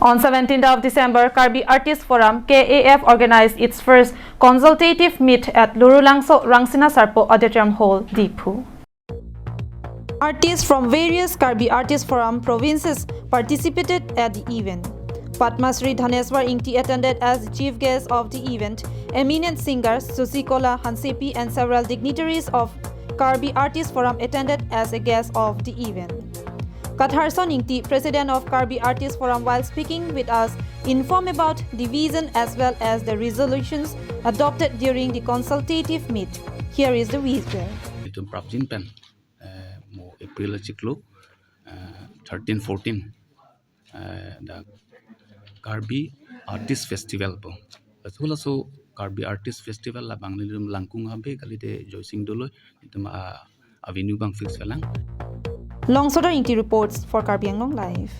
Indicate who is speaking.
Speaker 1: On 17th of December, Karbi Artists Forum (KAF) organized its first consultative meet at Lurulangso Rangsina Sarpo Auditorium Hall, Diphu. Artists from various Karbi Artists Forum provinces participated at the event. Padmasri Dhaneswar Ingti attended as the chief guest of the event. Eminent singers Susikola Hansepi and several dignitaries of Karbi Artists Forum attended as a guest of the event. Katharson Ingti, president of Karbi Artists Forum, while speaking with us, informed about the vision as well as the resolutions adopted during the consultative meet. Here is the vision.
Speaker 2: April 13-14 the Karbi Artists Festival po. So Karbi Artists Festival la banglilum langkung habe kalite joising dolo itama avenue bang fix lang.
Speaker 1: Longsodo Ingti reports for Karbi Anglong Live.